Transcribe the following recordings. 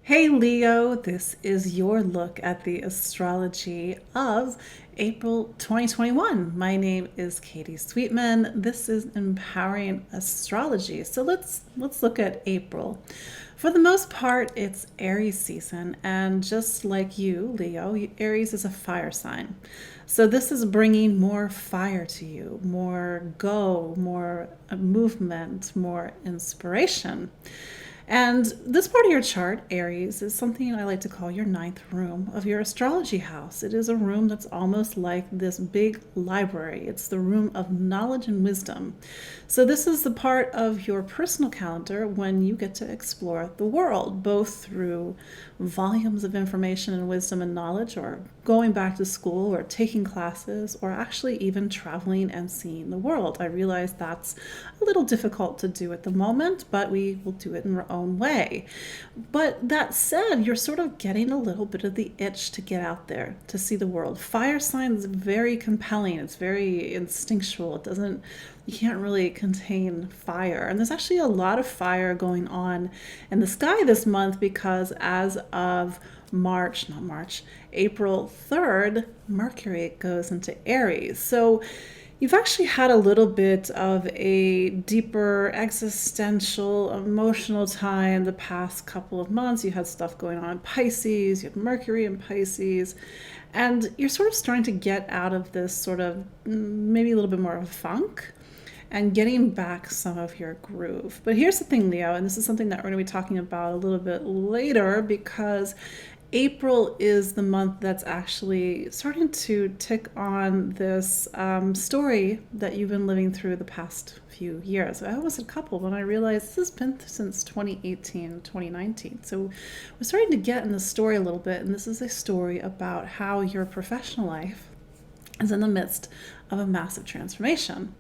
Hey Leo, this is your look at the astrology of April 2021. My name is Katie Sweetman. This is Empowering Astrology. So let's look at April. For the most part, it's Aries season, and just like you, Leo, Aries is a fire sign. So this is bringing more fire to you, more go, more movement, more inspiration. And this part of your chart, Aries, is something I like to call your ninth room of your astrology house. It is a room that's almost like this big library. It's the room of knowledge and wisdom. So this is the part of your personal calendar when you get to explore the world, both through volumes of information and wisdom and knowledge, or going back to school, or taking classes, or actually even traveling and seeing the world. I realize that's a little difficult to do at the moment, but we will do it in our own way. But that said, you're sort of getting a little bit of the itch to get out there, to see the world. Fire sign is very compelling. It's very instinctual. You can't really contain fire. And there's actually a lot of fire going on in the sky this month because as of April 3rd, Mercury goes into Aries. So you've actually had a little bit of a deeper existential, emotional time the past couple of months. You had stuff going on in Pisces, you had Mercury in Pisces, and you're sort of starting to get out of this sort of maybe a little bit more of a funk and getting back some of your groove. But here's the thing, Leo, and this is something that we're going to be talking about a little bit later because April is the month that's actually starting to tick on this story that you've been living through the past few years. I almost said couple, but I realized this has been since 2018, 2019. So we're starting to get in the story a little bit, and this is a story about how your professional life is in the midst of a massive transformation.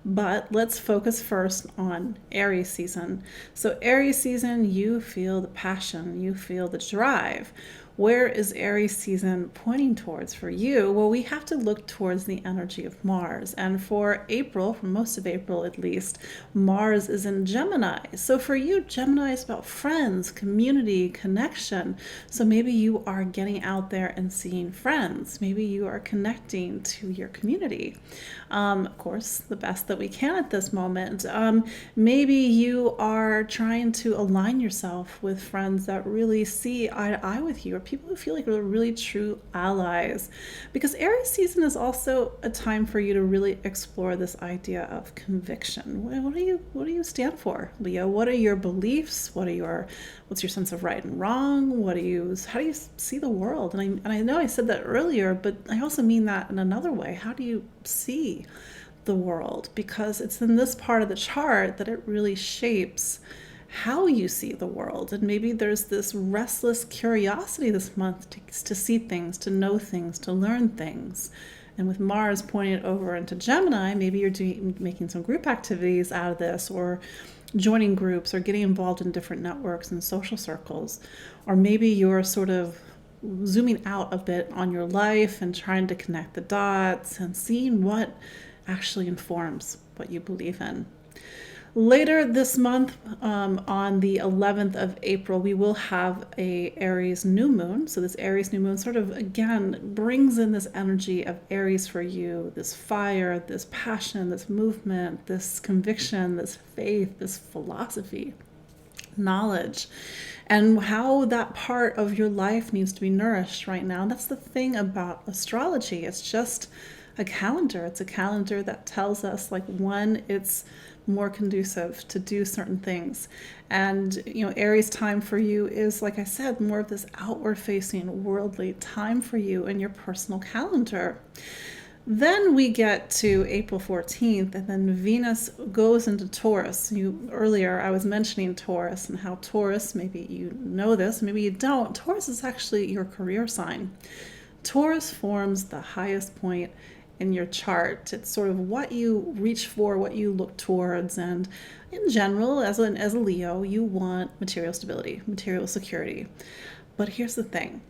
But let's focus first on Aries season. So Aries season, you feel the passion, you feel the drive. Where is Aries season pointing towards for you? Well, we have to look towards the energy of Mars. And for April, for most of April at least, Mars is in Gemini. So for you, Gemini is about friends, community, connection. So maybe you are getting out there and seeing friends. Maybe you are connecting to your community. Of course, the best that we can at this moment. Maybe you are trying to align yourself with friends that really see eye to eye with you, or people who feel like they're really true allies. Because Aries season is also a time for you to really explore this idea of conviction. What do you stand for, Leo? What are your beliefs? What's your sense of right and wrong? How do you see the world? And I know I said that earlier, but I also mean that in another way. How do you see the world? Because it's in this part of the chart that it really shapes how you see the world. And maybe there's this restless curiosity this month to see things, to know things, to learn things. And with Mars pointing over into Gemini, maybe you're making some group activities out of this, or joining groups, or getting involved in different networks and social circles. Or maybe you're sort of zooming out a bit on your life and trying to connect the dots and seeing what actually informs what you believe in. Later this month, on the 11th of April, we will have a Aries new moon. So this Aries new moon sort of, again, brings in this energy of Aries for you, this fire, this passion, this movement, this conviction, this faith, this philosophy, knowledge, and how that part of your life needs to be nourished right now. And that's the thing about astrology. It's just a calendar. It's a calendar that tells us when it's more conducive to do certain things. And Aries time for you is, like I said, more of this outward facing worldly time for you in your personal calendar. Then we get to April 14th, and then Venus goes into Taurus. Earlier I was mentioning Taurus and how Taurus, maybe you know this, maybe you don't, Taurus is actually your career sign. Taurus forms the highest point in your chart. It's sort of what you reach for, what you look towards, and in general, as a Leo, you want material stability, material security. But here's the thing.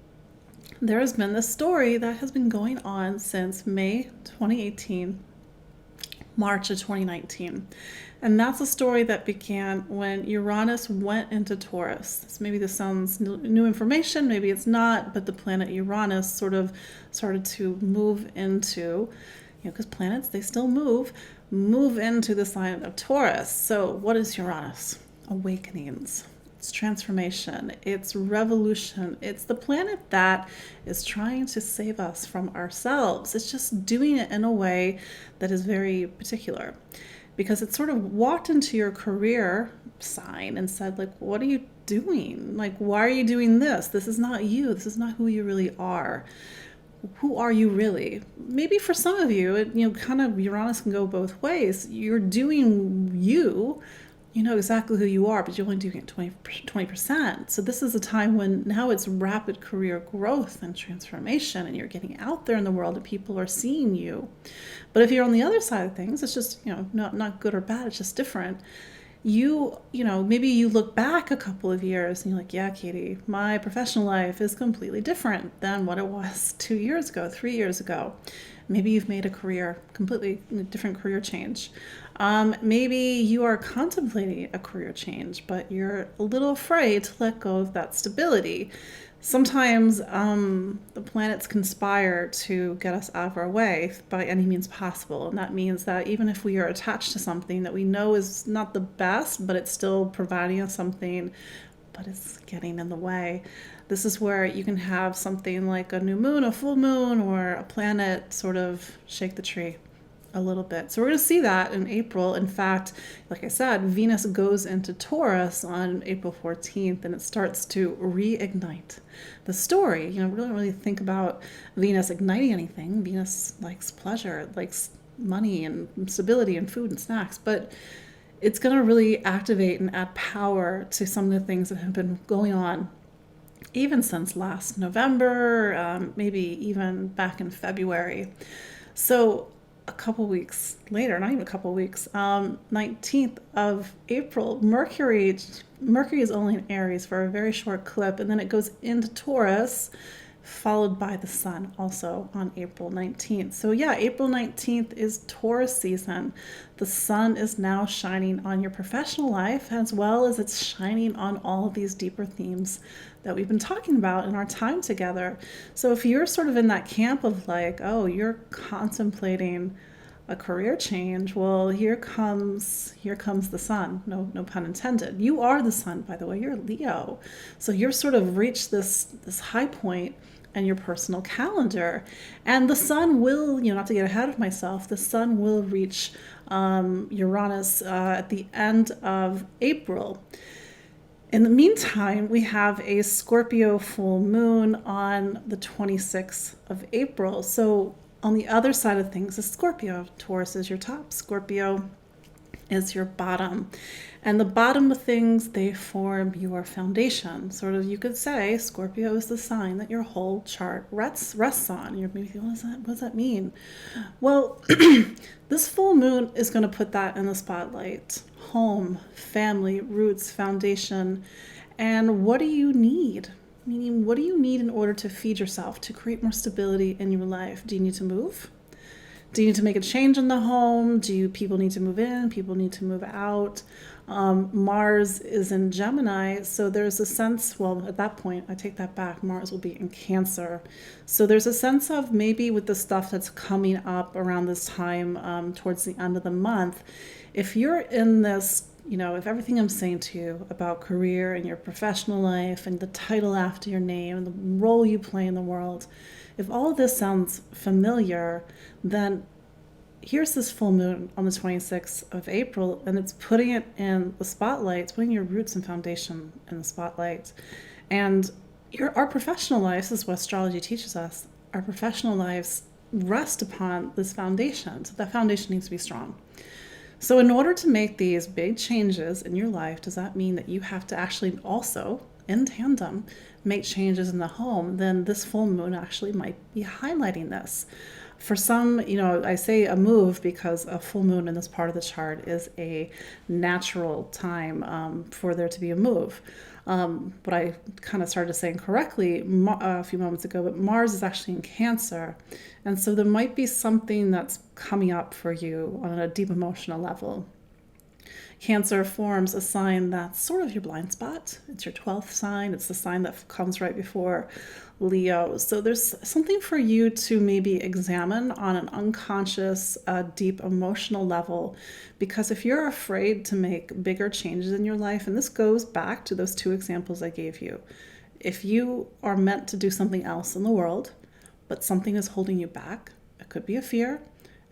There has been this story that has been going on since May 2018 March of 2019. And that's a story that began when Uranus went into Taurus. Maybe this sounds new information, maybe it's not, but the planet Uranus sort of started to move into, because planets, they still move into the sign of Taurus. So what is Uranus? Awakenings. It's transformation. It's revolution. It's the planet that is trying to save us from ourselves. It's just doing it in a way that is very particular, because it sort of walked into your career sign and said, like, what are you doing? Like, why are you doing this? This is not you. This is not who you really are. Who are you really? Maybe for some of you, kind of Uranus can go both ways. You're doing you. You know exactly who you are, but you're only doing it 20%. So this is a time when now it's rapid career growth and transformation, and you're getting out there in the world and people are seeing you. But if you're on the other side of things, it's just, not good or bad, it's just different. Maybe you look back a couple of years and you're like, yeah, Katie, my professional life is completely different than what it was 2 years ago, 3 years ago. Maybe you've made a completely different career change. Maybe you are contemplating a career change, but you're a little afraid to let go of that stability. Sometimes the planets conspire to get us out of our way by any means possible. And that means that even if we are attached to something that we know is not the best, but it's still providing us something, but it's getting in the way. This is where you can have something like a new moon, a full moon, or a planet sort of shake the tree a little bit. So we're going to see that in April. In fact, like I said, Venus goes into Taurus on April 14th, and it starts to reignite the story. We don't really think about Venus igniting anything. Venus likes pleasure, it likes money and stability and food and snacks, but it's going to really activate and add power to some of the things that have been going on even since last November, maybe even back in February. So a couple weeks later, not even a couple weeks, 19th of April, Mercury is only in Aries for a very short clip, and then it goes into Taurus, followed by the sun also on April 19th. So yeah, April 19th is Taurus season. The sun is now shining on your professional life, as well as it's shining on all of these deeper themes that we've been talking about in our time together. So if you're sort of in that camp of like, oh, you're contemplating a career change, well, here comes the sun. No pun intended. You are the sun, by the way. You're Leo. So you're sort of reached this high point in your personal calendar. And the sun will, not to get ahead of myself, the sun will reach Uranus at the end of April. In the meantime, we have a Scorpio full moon on the 26th of April. So on the other side of things is Scorpio. Taurus is your top. Scorpio is your bottom. And the bottom of things, they form your foundation. Sort of, you could say Scorpio is the sign that your whole chart rests on. You're maybe thinking, what does that mean? Well, this full moon is going to put that in the spotlight. Home, family, roots, foundation. And what do you need? Meaning, what do you need in order to feed yourself, to create more stability in your life? Do you need to move? Do you need to make a change in the home? Do people need to move in? People need to move out? Mars is in Gemini, so there's a sense, well, at that point, I take that back, Mars will be in Cancer. So there's a sense of maybe with the stuff that's coming up around this time, towards the end of the month, if you're in this, if everything I'm saying to you about career and your professional life and the title after your name and the role you play in the world, if all of this sounds familiar, then here's this full moon on the 26th of April, and it's putting it in the spotlight. It's putting your roots and foundation in the spotlight. And our professional lives, this is what astrology teaches us, our professional lives rest upon this foundation. So that foundation needs to be strong. So in order to make these big changes in your life, does that mean that you have to actually also, in tandem, make changes in the home? Then this full moon actually might be highlighting this. For some, I say a move because a full moon in this part of the chart is a natural time for there to be a move. what I kind of started saying correctly a few moments ago, but Mars is actually in Cancer. And so there might be something that's coming up for you on a deep emotional level. Cancer forms a sign that's sort of your blind spot. It's your 12th sign. It's the sign that comes right before Leo. So there's something for you to maybe examine on an unconscious, deep emotional level. Because if you're afraid to make bigger changes in your life, and this goes back to those two examples I gave you, if you are meant to do something else in the world, but something is holding you back, it could be a fear,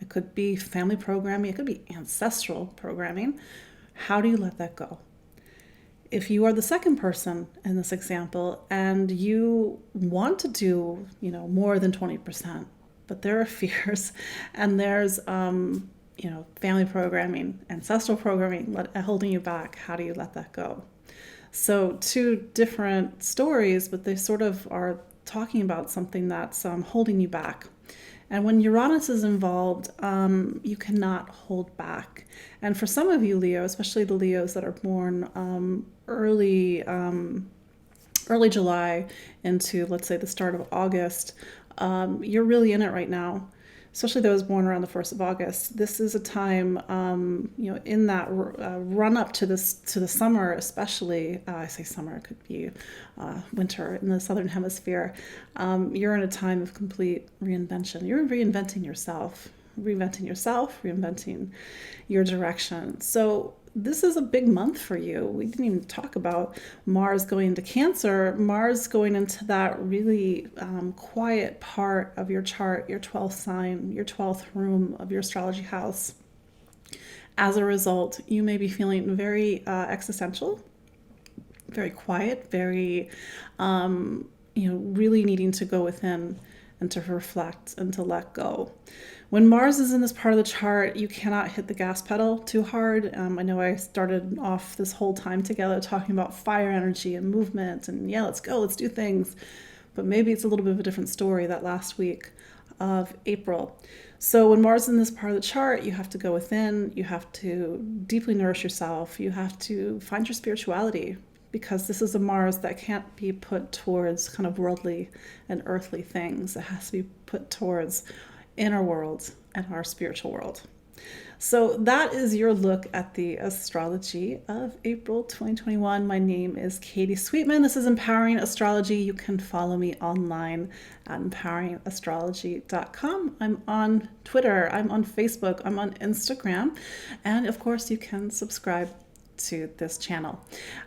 it could be family programming, it could be ancestral programming. How do you let that go? If you are the second person in this example and you want to do, more than 20%, but there are fears and there's, family programming, ancestral programming holding you back, how do you let that go? So two different stories, but they sort of are talking about something that's holding you back. And when Uranus is involved, you cannot hold back. And for some of you, Leo, especially the Leos that are born early July into, let's say, the start of August, you're really in it right now. Especially those born around the 1st of August. This is a time, in that run up to the summer, especially. I say summer, it could be winter in the southern hemisphere. You're in a time of complete reinvention. You're reinventing yourself, reinventing your direction. So this is a big month for you. We didn't even talk about Mars going into Cancer. Mars going into that really quiet part of your chart, your 12th sign, your 12th room of your astrology house. As a result, you may be feeling very existential, very quiet, very, really needing to go within and to reflect and to let go. When Mars is in this part of the chart, you cannot hit the gas pedal too hard. I know I started off this whole time together talking about fire energy and movement and let's go, let's do things. But maybe it's a little bit of a different story that last week of April. So when Mars is in this part of the chart, you have to go within, you have to deeply nourish yourself, you have to find your spirituality, because this is a Mars that can't be put towards kind of worldly and earthly things. It has to be put towards inner world and our spiritual world. So that is your look at the astrology of April 2021. My name is Katie Sweetman. This is Empowering Astrology. You can follow me online at empoweringastrology.com. I'm on Twitter, I'm on Facebook, I'm on Instagram, and of course you can subscribe to this channel.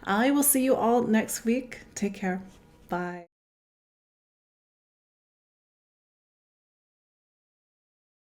I will see you all next week. Take care. Bye.